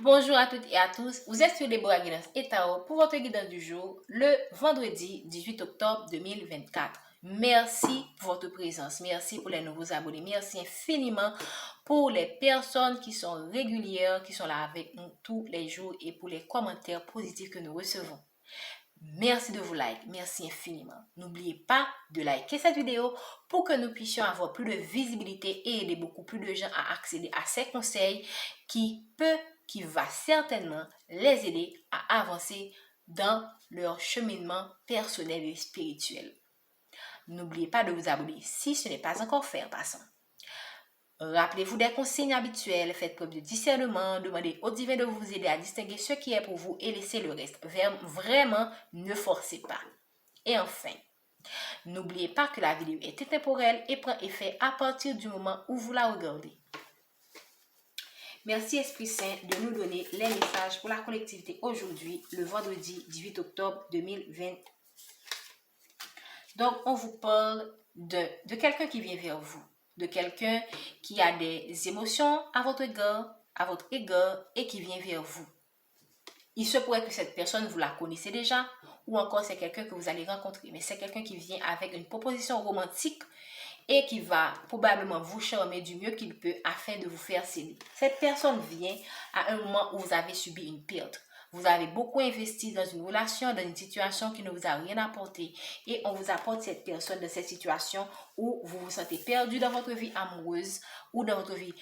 Bonjour à toutes et à tous, vous êtes sur Deborah Guidance et Tao pour votre guidance du jour, le vendredi 18 octobre 2024. Merci pour votre présence, merci pour les nouveaux abonnés, merci infiniment pour les personnes qui sont régulières, qui sont là avec nous tous les jours et pour les commentaires positifs que nous recevons. Merci de vous like, merci infiniment. N'oubliez pas de liker cette vidéo pour que nous puissions avoir plus de visibilité et aider beaucoup plus de gens à accéder à ces conseils qui va certainement les aider à avancer dans leur cheminement personnel et spirituel. N'oubliez pas de vous abonner si ce n'est pas encore fait en passant. Rappelez-vous des consignes habituelles, faites preuve de discernement, demandez au divin de vous aider à distinguer ce qui est pour vous et laissez le reste. Vraiment, ne forcez pas. Et enfin, n'oubliez pas que la vidéo est intemporelle et prend effet à partir du moment où vous la regardez. Merci Esprit Saint de nous donner les messages pour la collectivité aujourd'hui, le vendredi 18 octobre 2020. Donc, on vous parle de quelqu'un qui vient vers vous, de quelqu'un qui a des émotions à votre égard et qui vient vers vous. Il se pourrait que cette personne, vous la connaissez déjà, ou encore c'est quelqu'un que vous allez rencontrer, mais c'est quelqu'un qui vient avec une proposition romantique et qui va probablement vous charmer du mieux qu'il peut afin de vous faire céder. Cette personne vient à un moment où vous avez subi une perte. Vous avez beaucoup investi dans une relation, dans une situation qui ne vous a rien apporté et on vous apporte cette personne dans cette situation où vous vous sentez perdu dans votre vie amoureuse ou dans votre vie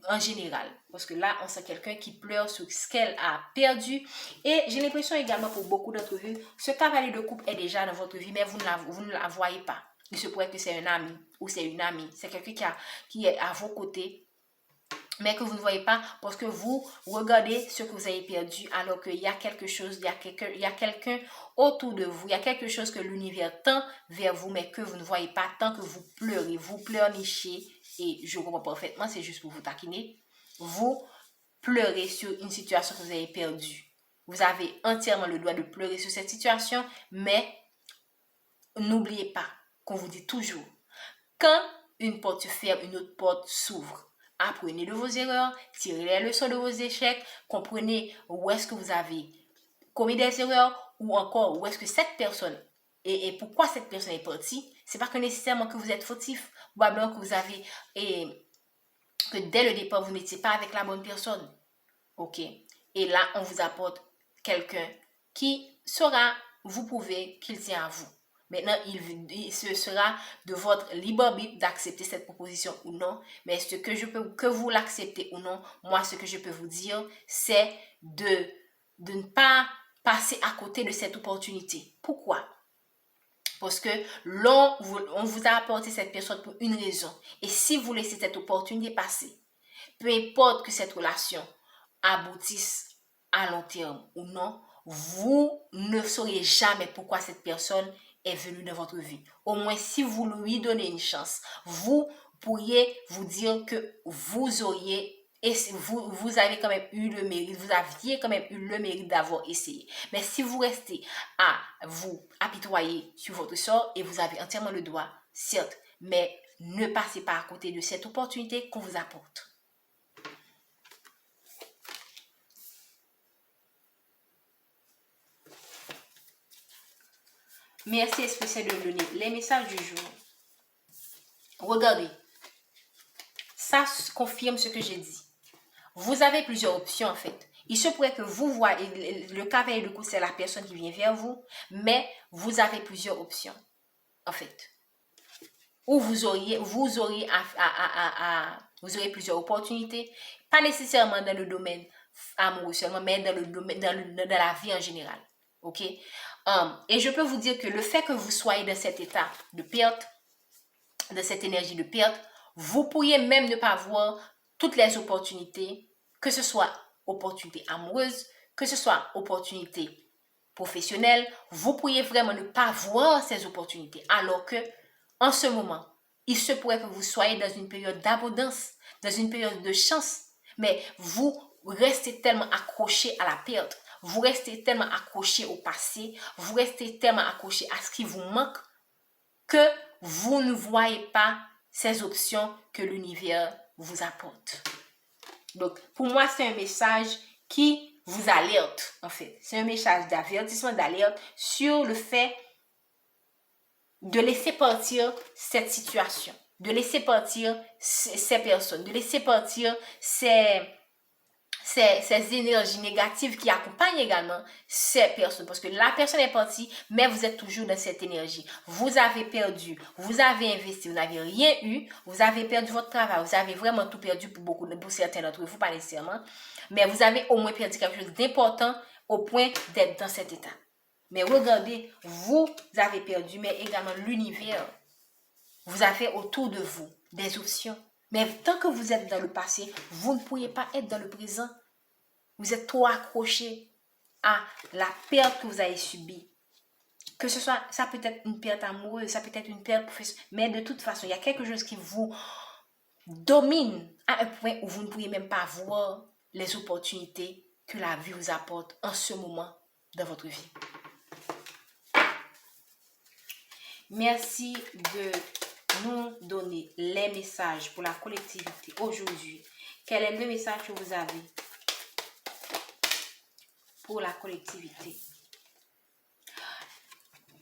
en général. Parce que là, on sent quelqu'un qui pleure sur ce qu'elle a perdu et j'ai l'impression également pour beaucoup d'entre vous, ce cavalier de coupe est déjà dans votre vie mais vous ne la voyez pas. Il se pourrait que c'est un ami ou c'est une amie, c'est quelqu'un qui est à vos côtés mais que vous ne voyez pas parce que vous regardez ce que vous avez perdu alors qu'il y a quelque chose, il y a quelqu'un autour de vous, il y a quelque chose que l'univers tend vers vous mais que vous ne voyez pas tant que vous pleurnichez et je comprends parfaitement, c'est juste pour vous taquiner, vous pleurez sur une situation que vous avez perdue. Vous avez entièrement le droit de pleurer sur cette situation, mais n'oubliez pas qu'on vous dit toujours, quand une porte se ferme, une autre porte s'ouvre. Apprenez de vos erreurs, tirez les leçons de vos échecs, comprenez où est-ce que vous avez commis des erreurs ou encore où est-ce que cette personne et pourquoi cette personne est partie. C'est pas que nécessairement que vous êtes fautif, probablement que vous avez que dès le départ vous n'étiez pas avec la bonne personne. Ok. Et là on vous apporte quelqu'un qui saura vous prouver qu'il tient à vous. Maintenant, ce sera de votre libre arbitre d'accepter cette proposition ou non. Mais ce que vous l'acceptez ou non, moi, ce que je peux vous dire, c'est de ne pas passer à côté de cette opportunité. Pourquoi? Parce que on vous a apporté cette personne pour une raison. Et si vous laissez cette opportunité passer, peu importe que cette relation aboutisse à long terme ou non, vous ne saurez jamais pourquoi cette personne est venue dans votre vie. Au moins, si vous lui donnez une chance, vous pourriez vous dire que vous auriez et vous avez quand même eu le mérite, vous aviez quand même eu le mérite d'avoir essayé. Mais si vous restez à vous apitoyer sur votre sort et vous avez entièrement le droit, certes, mais ne passez pas à côté de cette opportunité qu'on vous apporte. Merci Esprit Saint de donner les messages du jour. Regardez, ça confirme ce que j'ai dit. Vous avez plusieurs options en fait. Il se pourrait que vous voyez, le cavalier de coupe c'est la personne qui vient vers vous, mais vous avez plusieurs options en fait. Ou vous aurez plusieurs opportunités, pas nécessairement dans le domaine amoureux seulement, mais dans le domaine, dans la vie en général. Ok? Et je peux vous dire que le fait que vous soyez dans cet état de perte, de cette énergie de perte, vous pourriez même ne pas voir toutes les opportunités, que ce soit opportunités amoureuses, que ce soit opportunités professionnelles, vous pourriez vraiment ne pas voir ces opportunités. Alors que, en ce moment, il se pourrait que vous soyez dans une période d'abondance, dans une période de chance, mais vous restez tellement accroché à la perte, vous restez tellement accroché au passé, vous restez tellement accroché à ce qui vous manque, que vous ne voyez pas ces options que l'univers vous apporte. Donc, pour moi, c'est un message qui vous alerte, en fait. C'est un message d'avertissement, d'alerte sur le fait de laisser partir cette situation, de laisser partir ces personnes, de laisser partir ces énergies négatives qui accompagnent également ces personnes. Parce que la personne est partie, mais vous êtes toujours dans cette énergie. Vous avez perdu, vous avez investi, vous n'avez rien eu, vous avez perdu votre travail, vous avez vraiment tout perdu pour certains d'entre vous, pas nécessairement, mais vous avez au moins perdu quelque chose d'important au point d'être dans cet état. Mais regardez, vous avez perdu, mais également l'univers. Vous avez autour de vous des options. Mais tant que vous êtes dans le passé, vous ne pourriez pas être dans le présent. Vous êtes trop accroché à la perte que vous avez subie. Que ce soit, ça peut être une perte amoureuse, ça peut être une perte professionnelle, mais de toute façon, il y a quelque chose qui vous domine à un point où vous ne pourriez même pas voir les opportunités que la vie vous apporte en ce moment dans votre vie. Merci de nous donner les messages pour la collectivité aujourd'hui. Quel est le message que vous avez pour la collectivité?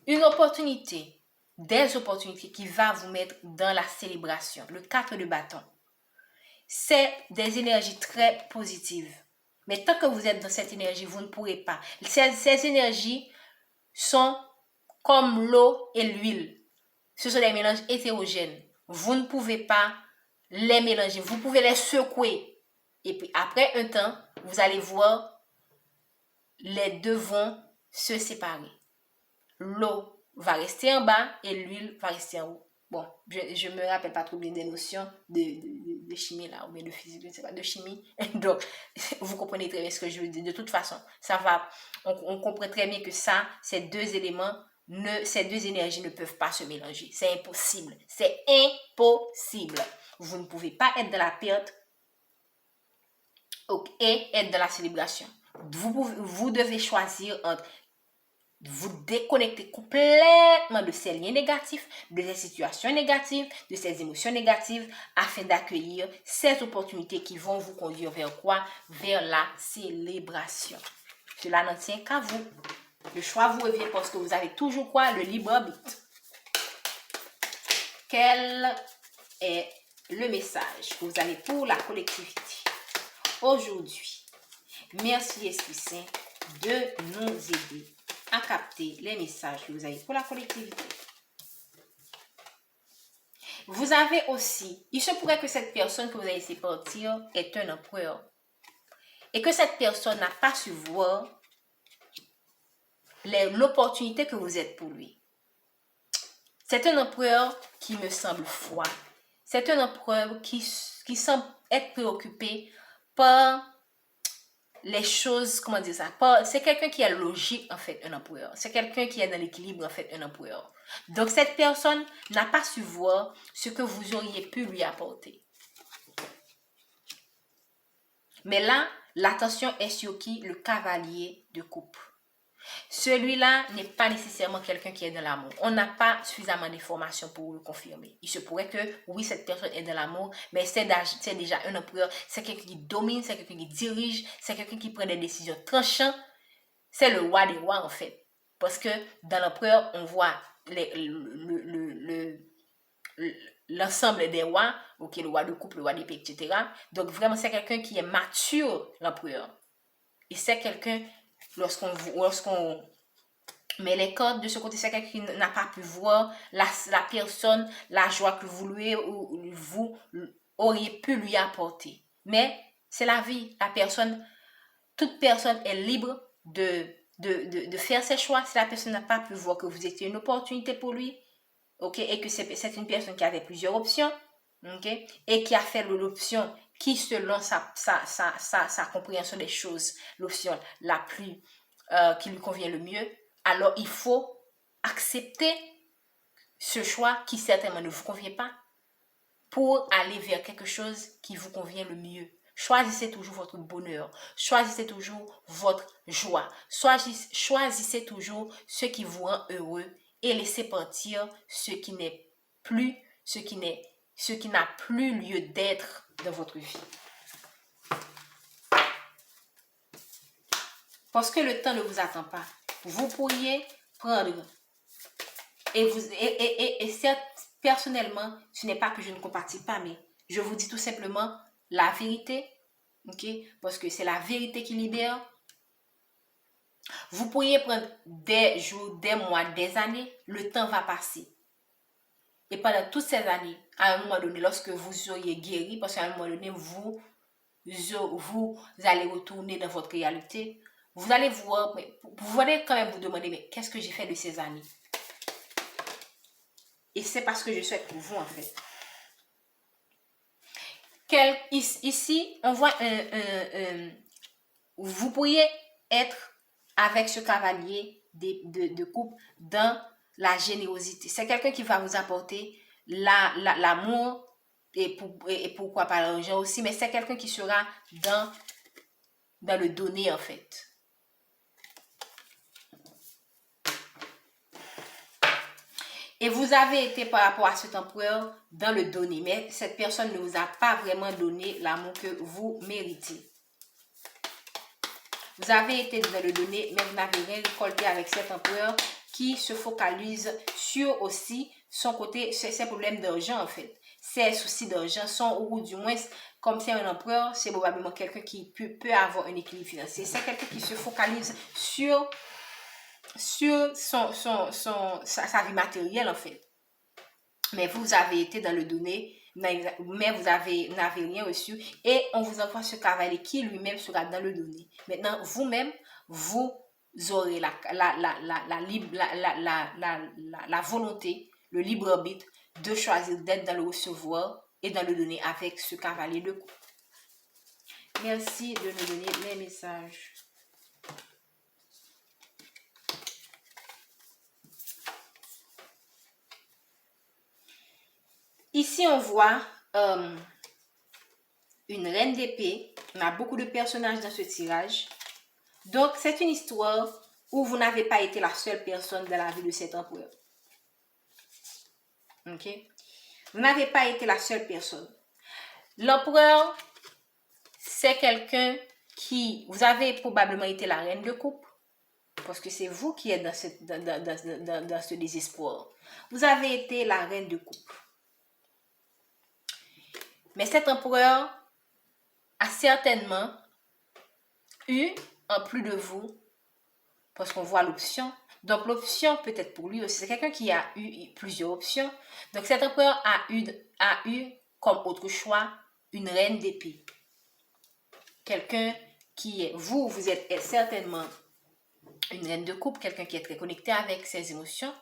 Une opportunité, des opportunités qui va vous mettre dans la célébration. Le 4 de bâton. C'est des énergies très positives. Mais tant que vous êtes dans cette énergie, vous ne pourrez pas. Ces énergies sont comme l'eau et l'huile. Ce sont des mélanges hétérogènes. Vous ne pouvez pas les mélanger. Vous pouvez les secouer. Et puis après un temps, vous allez voir, les deux vont se séparer. L'eau va rester en bas et l'huile va rester en haut. Bon, je me rappelle pas trop bien des notions de chimie là, ou bien de physique, je ne sais pas, de chimie. Donc, vous comprenez très bien ce que je veux dire. De toute façon, ça va, on comprend très bien que ça, ces deux éléments, ces deux énergies ne peuvent pas se mélanger. C'est impossible. C'est impossible. Vous ne pouvez pas être dans la perte et être dans la célébration. Vous devez choisir entre vous déconnecter complètement de ces liens négatifs, de ces situations négatives, de ces émotions négatives, afin d'accueillir ces opportunités qui vont vous conduire vers quoi? Vers la célébration. Cela n'en tient qu'à vous. Le choix vous revient parce que vous avez toujours quoi? Le libre arbitre. Quel est le message que vous avez pour la collectivité aujourd'hui? Merci Esprit Saint de nous aider à capter les messages que vous avez pour la collectivité. Vous avez aussi, il se pourrait que cette personne que vous avez laissé partir est un empereur et que cette personne n'a pas su voir l'opportunité que vous êtes pour lui. C'est un empereur qui me semble froid. C'est un empereur qui semble être préoccupé par les choses, comment dire ça, c'est quelqu'un qui a logique en fait, un empereur. C'est quelqu'un qui est dans l'équilibre en fait, un empereur. Donc cette personne n'a pas su voir ce que vous auriez pu lui apporter. Mais là, l'attention est sur qui? Le cavalier de coupe. Celui-là n'est pas nécessairement quelqu'un qui est dans l'amour. On n'a pas suffisamment d'informations pour le confirmer. Il se pourrait que, oui, cette personne est dans l'amour, mais c'est déjà un empereur. C'est quelqu'un qui domine, c'est quelqu'un qui dirige, c'est quelqu'un qui prend des décisions tranchantes. C'est le roi des rois, en fait. Parce que dans l'empereur, on voit l'ensemble des rois, ok, le roi de coupe, le roi d'épée, etc. Donc, vraiment, c'est quelqu'un qui est mature, l'empereur. Et c'est quelqu'un... Lorsqu'on met les cordes de ce côté, c'est quelqu'un qui n'a pas pu voir la personne, la joie que vous auriez pu lui apporter. Mais c'est la vie. Toute personne est libre de faire ses choix. Si la personne n'a pas pu voir que vous étiez une opportunité pour lui, ok, et que c'est une personne qui avait plusieurs options, ok, et qui a fait l'option qui, selon sa compréhension des choses, l'option la plus qui lui convient le mieux, alors il faut accepter ce choix qui certainement ne vous convient pas pour aller vers quelque chose qui vous convient le mieux. Choisissez toujours votre bonheur, choisissez toujours votre joie, choisissez toujours ce qui vous rend heureux et laissez partir ce qui n'a plus lieu d'être dans votre vie. parce que le temps ne vous attend pas. Vous pourriez prendre, et certes, personnellement, ce n'est pas que je ne compatis pas, mais je vous dis tout simplement la vérité, ok? Parce que c'est la vérité qui libère. Vous pourriez prendre des jours, des mois, des années, le temps va passer. Et pendant toutes ces années, à un moment donné, lorsque vous auriez guéri, parce qu'à un moment donné, vous allez retourner dans votre réalité, vous allez voir, vous allez quand même vous demander, mais qu'est-ce que j'ai fait de ces années? Et c'est parce que je souhaite pour vous, en fait. Ici, on voit vous pourriez être avec ce cavalier de coupe dans la générosité. C'est quelqu'un qui va vous apporter l'amour et pourquoi pas l'argent aussi, mais c'est quelqu'un qui sera dans le donner, en fait. Et vous avez été par rapport à cet empereur dans le donner, mais cette personne ne vous a pas vraiment donné l'amour que vous méritez. Vous avez été dans le donner, mais vous n'avez rien récolté avec cet empereur qui se focalise sur aussi son côté, ses problèmes d'argent en fait. Ses soucis d'argent sont, ou du moins, comme c'est un empereur, c'est probablement quelqu'un qui peut avoir un équilibre financier. C'est quelqu'un qui se focalise sur sa vie matérielle en fait. Mais vous avez été dans le donner, mais vous n'avez rien reçu et on vous envoie ce cavalier qui lui-même sera dans le donner. Maintenant, vous-même, vous aurez la volonté, le libre arbitre de choisir d'être dans le recevoir et dans le donner avec ce cavalier de coupe. Merci de nous donner les messages. Ici, on voit une reine d'épée. On a beaucoup de personnages dans ce tirage. Donc, c'est une histoire où vous n'avez pas été la seule personne dans la vie de cet empereur. Ok? Vous n'avez pas été la seule personne. L'empereur, c'est quelqu'un qui... Vous avez probablement été la reine de coupe. Parce que c'est vous qui êtes dans ce désespoir. Vous avez été la reine de coupe. Mais cet empereur a certainement eu, en plus de vous, parce qu'on voit l'option. Donc, l'option peut être pour lui aussi. C'est quelqu'un qui a eu plusieurs options. Donc, cet empereur a eu comme autre choix une reine d'épée. Quelqu'un qui est... Vous êtes certainement une reine de coupe, quelqu'un qui est très connecté avec ses émotions.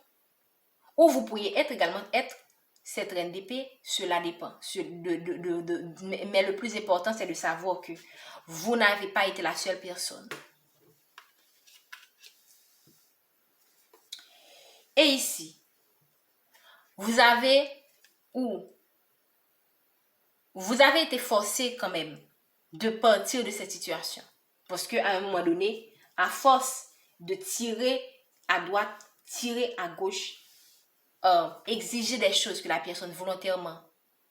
Ou vous pourriez également être cette reine d'épée, cela dépend. Mais le plus important, c'est de savoir que vous n'avez pas été la seule personne. Et ici, vous avez été forcé quand même de partir de cette situation. Parce qu'à un moment donné, à force de tirer à droite, tirer à gauche, exiger des choses que la personne volontairement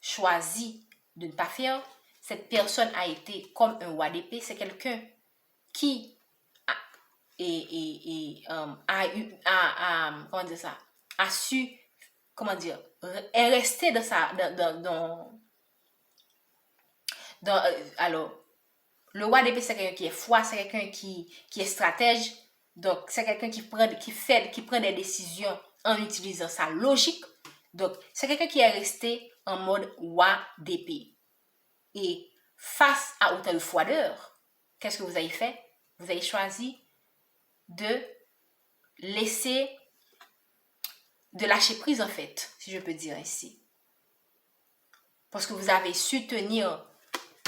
choisit de ne pas faire, cette personne a été comme un roi d'épée. C'est quelqu'un qui a su, est resté alors, le roi d'épée, c'est quelqu'un qui est froid, c'est quelqu'un qui est stratège. Donc, c'est quelqu'un qui prend des décisions en utilisant sa logique. Donc, c'est quelqu'un qui est resté en mode roi d'épée. Et face à autant de froideur, qu'est-ce que vous avez fait? Vous avez choisi de lâcher prise en fait, si je peux dire ainsi. Parce que vous avez su tenir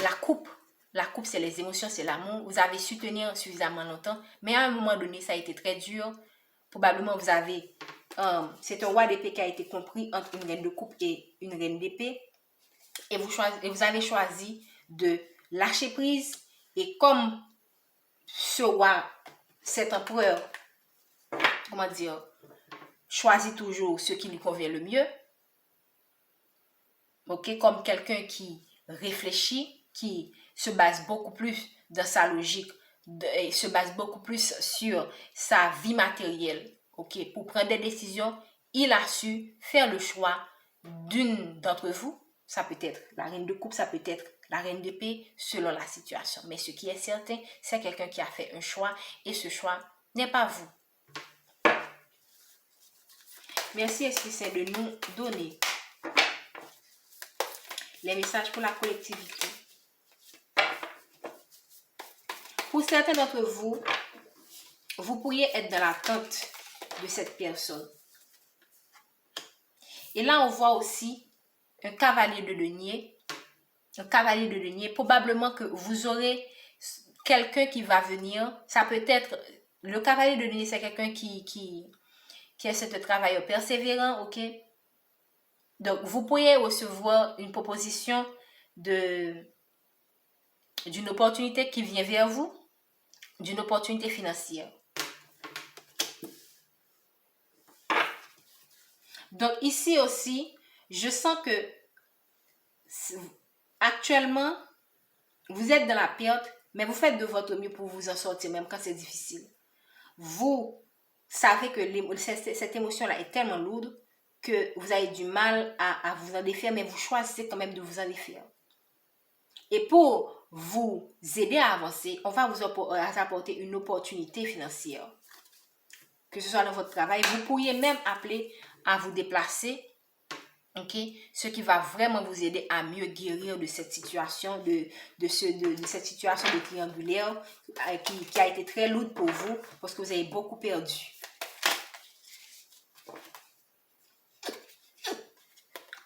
la coupe. La coupe, c'est les émotions, c'est l'amour. Vous avez su tenir suffisamment longtemps, mais à un moment donné, ça a été très dur. Probablement, vous avez... c'est un roi d'épée qui a été compris entre une reine de coupe et une reine d'épée. Et vous avez choisi de lâcher prise. Et comme ce roi, cet empereur, choisit toujours ce qui lui convient le mieux. Ok, comme quelqu'un qui réfléchit, qui se base beaucoup plus dans sa logique se base beaucoup plus sur sa vie matérielle, ok, pour prendre des décisions, il a su faire le choix d'une d'entre vous. Ça peut être la reine de coupe, ça peut être la reine d'épée, selon la situation. Mais ce qui est certain, c'est quelqu'un qui a fait un choix et ce choix n'est pas vous. Merci Esprit Saint de nous donner les messages pour la collectivité. Pour certains d'entre vous, vous pourriez être dans l'attente de cette personne. Et là, on voit aussi un cavalier de denier. Un cavalier de denier. Probablement que vous aurez quelqu'un qui va venir. Ça peut être... Le cavalier de denier, c'est quelqu'un qui est ce travailleur persévérant, ok? Donc, vous pourriez recevoir une proposition d'une opportunité qui vient vers vous, d'une opportunité financière. Donc, ici aussi, je sens que actuellement, vous êtes dans la perte, mais vous faites de votre mieux pour vous en sortir, même quand c'est difficile. Vous savez que cette émotion-là est tellement lourde que vous avez du mal à vous en défaire, mais vous choisissez quand même de vous en défaire. Et pour vous aider à avancer, on va vous apporter une opportunité financière. Que ce soit dans votre travail, vous pourriez même appeler à vous déplacer, ok? Ce qui va vraiment vous aider à mieux guérir de cette situation, de cette situation de triangulaire qui a été très lourde pour vous parce que vous avez beaucoup perdu.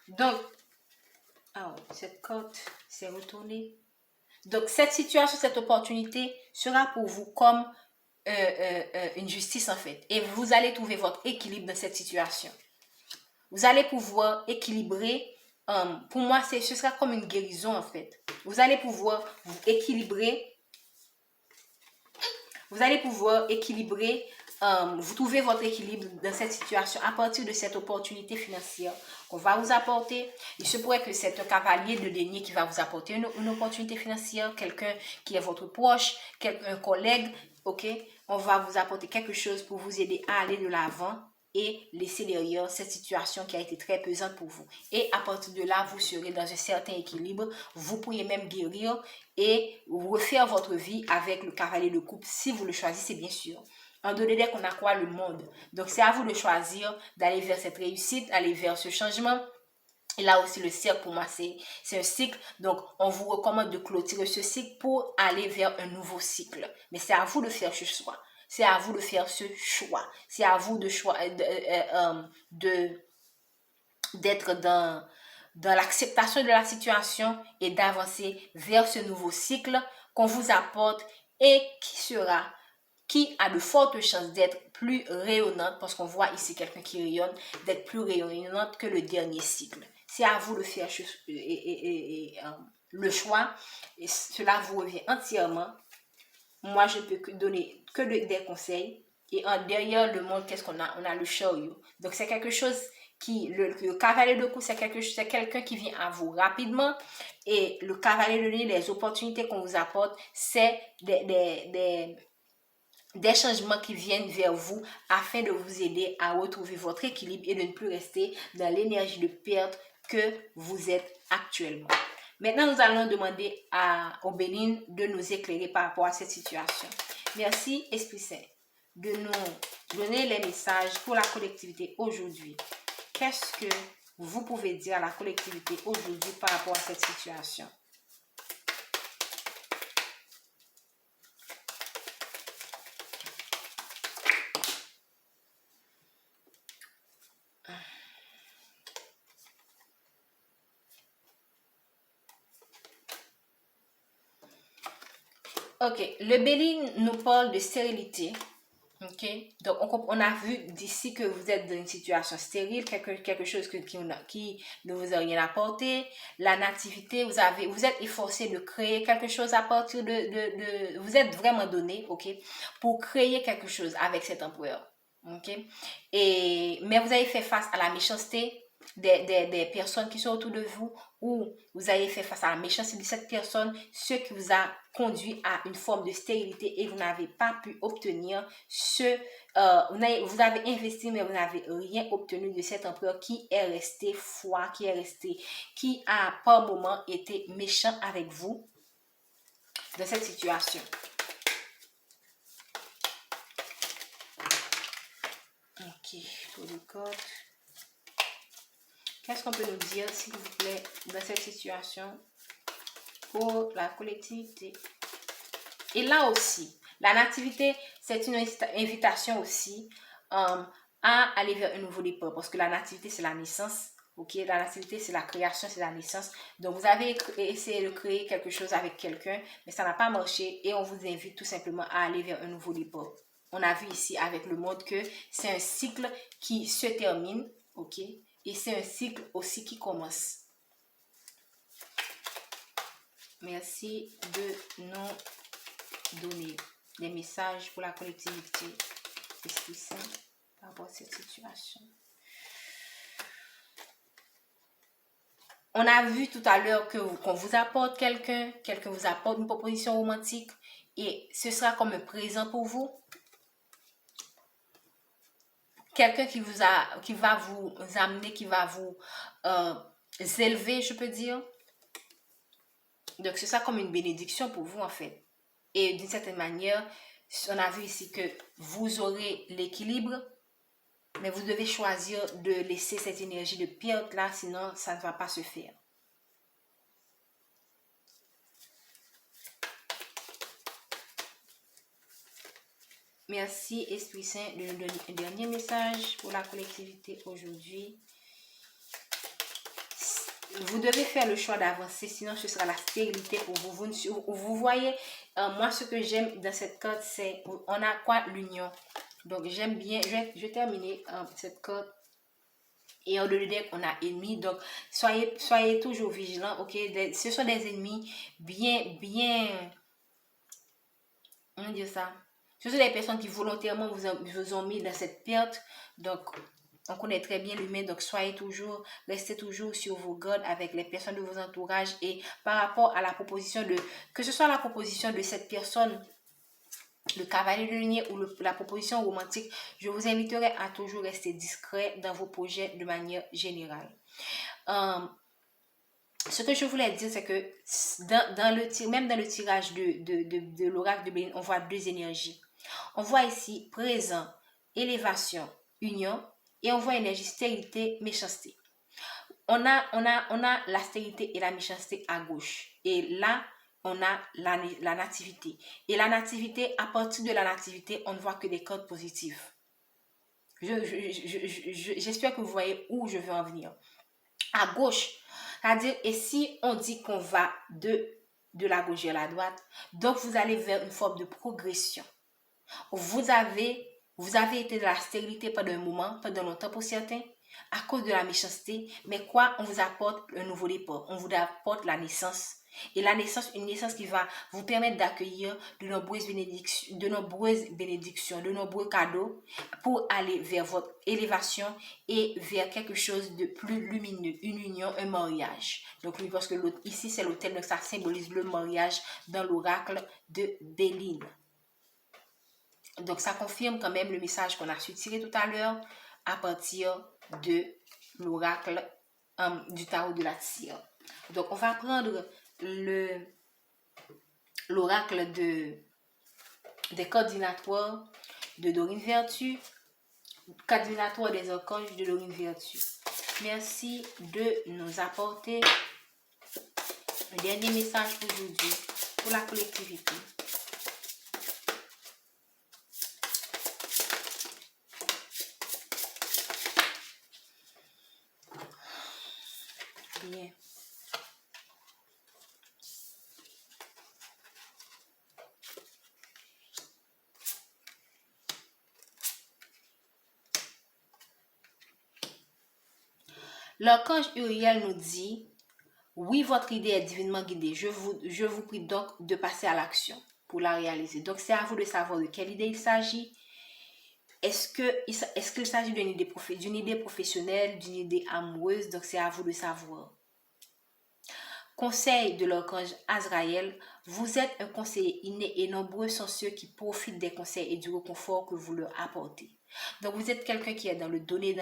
Donc, cette carte s'est retournée. Donc, cette situation, cette opportunité sera pour vous comme une justice en fait. Et vous allez trouver votre équilibre dans cette situation. Vous allez pouvoir équilibrer. Pour moi, ce sera comme une guérison en fait. Vous allez pouvoir vous équilibrer. Vous allez pouvoir équilibrer. Vous trouvez votre équilibre dans cette situation à partir de cette opportunité financière qu'on va vous apporter. Il se pourrait que c'est un cavalier de denier qui va vous apporter une opportunité financière, quelqu'un qui est votre proche, un collègue, ok? On va vous apporter quelque chose pour vous aider à aller de l'avant et laisser derrière cette situation qui a été très pesante pour vous. Et à partir de là, vous serez dans un certain équilibre. Vous pourriez même guérir et refaire votre vie avec le cavalier de coupe si vous le choisissez, bien sûr. En donnant des qu'on a quoi le monde. Donc, c'est à vous de choisir d'aller vers cette réussite, aller vers ce changement. Et là aussi, le cercle, pour moi, c'est un cycle. Donc, on vous recommande de clôturer ce cycle pour aller vers un nouveau cycle. Mais c'est à vous de faire ce choix. C'est à vous de faire ce choix. C'est à vous d'être dans l'acceptation de la situation et d'avancer vers ce nouveau cycle qu'on vous apporte et qui a de fortes chances d'être plus rayonnante, parce qu'on voit ici quelqu'un qui rayonne, d'être plus rayonnante que le dernier cycle. C'est à vous de faire le choix, et cela vous revient entièrement. Moi, je ne peux donner que des conseils. Et derrière le monde, qu'est-ce qu'on a? On a le chariot. Donc, c'est quelque chose le cavalier de coupe, c'est quelqu'un qui vient à vous rapidement. Et le cavalier de denier, les opportunités qu'on vous apporte, c'est des changements qui viennent vers vous afin de vous aider à retrouver votre équilibre et de ne plus rester dans l'énergie de perte que vous êtes actuellement. Maintenant, nous allons demander au Béline de nous éclairer par rapport à cette situation. Merci, Esprit Saint, de nous donner les messages pour la collectivité aujourd'hui. Qu'est-ce que vous pouvez dire à la collectivité aujourd'hui par rapport à cette situation? Ok, le Béline nous parle de stérilité. Ok, donc on a vu d'ici que vous êtes dans une situation stérile, quelque chose qui ne vous a rien apporté. La nativité, vous êtes efforcé de créer quelque chose à partir vous êtes vraiment donné, ok, pour créer quelque chose avec cet empereur. Ok, mais vous avez fait face à la méchanceté des personnes qui sont autour de vous, ou vous avez fait face à la méchanceté de cette personne, ce qui vous a conduit à une forme de stérilité et vous n'avez pas pu obtenir vous avez investi mais vous n'avez rien obtenu de cet empereur qui est resté froid, qui a par moment été méchant avec vous dans cette situation. Ok, pour les codes. Qu'est-ce qu'on peut nous dire, s'il vous plaît, dans cette situation pour la collectivité? Et là aussi, la nativité, c'est une invitation aussi à aller vers un nouveau départ. Parce que la nativité, c'est la naissance. Ok, la nativité, c'est la création, c'est la naissance. Donc, vous avez essayé de créer quelque chose avec quelqu'un, mais ça n'a pas marché et on vous invite tout simplement à aller vers un nouveau départ. On a vu ici avec le monde que c'est un cycle qui se termine, ok, et c'est un cycle aussi qui commence. Merci de nous donner des messages pour la collectivité. Esprit Saint par rapport à cette situation. On a vu tout à l'heure qu'on vous apporte quelqu'un vous apporte une proposition romantique et ce sera comme un présent pour vous. Quelqu'un qui va vous amener, qui va vous élever, je peux dire. Donc, ce sera comme une bénédiction pour vous, en fait. Et d'une certaine manière, on a vu ici que vous aurez l'équilibre, mais vous devez choisir de laisser cette énergie de perte là, sinon ça ne va pas se faire. Merci Esprit Saint de nous donner un dernier message pour la collectivité aujourd'hui. Vous devez faire le choix d'avancer, sinon ce sera la stérilité pour vous. Vous voyez, moi ce que j'aime dans cette carte, c'est, on a quoi? L'union. Donc j'aime bien, je vais terminer cette carte. Et en le deck, on a ennemis. Donc soyez toujours vigilants, ok? Ce sont des ennemis bien, on dit ça. Ce sont des personnes qui volontairement vous ont mis dans cette perte. Donc, on connaît très bien l'humain. Donc, restez toujours sur vos gardes avec les personnes de vos entourages. Et par rapport à la proposition que ce soit la proposition de cette personne, le cavalier de lumière ou la proposition romantique, je vous inviterai à toujours rester discret dans vos projets de manière générale. Ce que je voulais dire, c'est que même dans le tirage de l'oracle de Béline, on voit deux énergies. On voit ici présent, élévation, union, et on voit énergie, stérilité, méchanceté. On a la stérilité et la méchanceté à gauche. Et là, on a la nativité. Et la nativité, à partir de la nativité, on ne voit que des codes positifs. J'espère que vous voyez où je veux en venir. À gauche, c'est-à-dire, et si on dit qu'on va de la gauche vers la droite, donc vous allez vers une forme de progression. Vous avez été dans la stérilité pendant un moment, pendant longtemps pour certains, à cause de la méchanceté, mais quoi? On vous apporte un nouveau départ, on vous apporte la naissance. Et la naissance, une naissance qui va vous permettre d'accueillir de nombreuses bénédictions, de nombreux cadeaux pour aller vers votre élévation et vers quelque chose de plus lumineux, une union, un mariage. Donc oui, parce que ici c'est l'autel, donc ça symbolise le mariage dans l'oracle de Béline. Donc ça confirme quand même le message qu'on a su tirer tout à l'heure à partir de l'oracle du tarot de la Tire. Donc on va prendre l'oracle des coordinatoires de Dorine Vertu, coordinatoire des archanges de Dorine Vertu. Merci de nous apporter le dernier message aujourd'hui pour la collectivité. Bien. L'archange Uriel nous dit, oui, votre idée est divinement guidée. Je vous prie donc de passer à l'action pour la réaliser. Donc, c'est à vous de savoir de quelle idée il s'agit. Est-ce qu'il s'agit d'une idée professionnelle, d'une idée amoureuse? Donc, c'est à vous de savoir. Conseil de l'archange Azraël, vous êtes un conseiller inné et nombreux sont ceux qui profitent des conseils et du réconfort que vous leur apportez. Donc, vous êtes quelqu'un qui est dans le donner,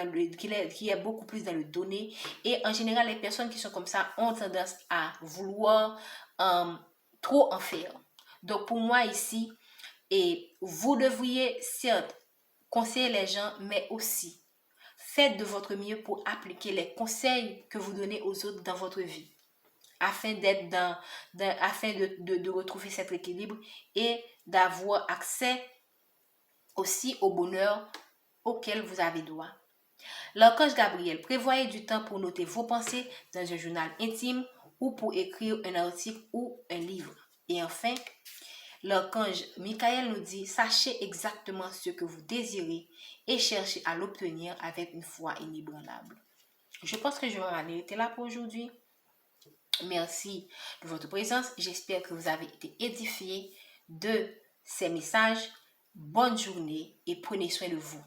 qui est beaucoup plus dans le donner. Et en général, les personnes qui sont comme ça ont tendance à vouloir trop en faire. Donc, pour moi ici, et vous devriez certes conseiller les gens, mais aussi faites de votre mieux pour appliquer les conseils que vous donnez aux autres dans votre vie, afin afin de retrouver cet équilibre et d'avoir accès aussi au bonheur auquel vous avez droit. L'archange Gabriel, prévoyez du temps pour noter vos pensées dans un journal intime ou pour écrire un article ou un livre. Et enfin, l'archange Michael nous dit, sachez exactement ce que vous désirez et cherchez à l'obtenir avec une foi inébranlable. Je pense que je vais m'en arrêter là pour aujourd'hui. Merci de votre présence. J'espère que vous avez été édifiés de ces messages. Bonne journée et prenez soin de vous.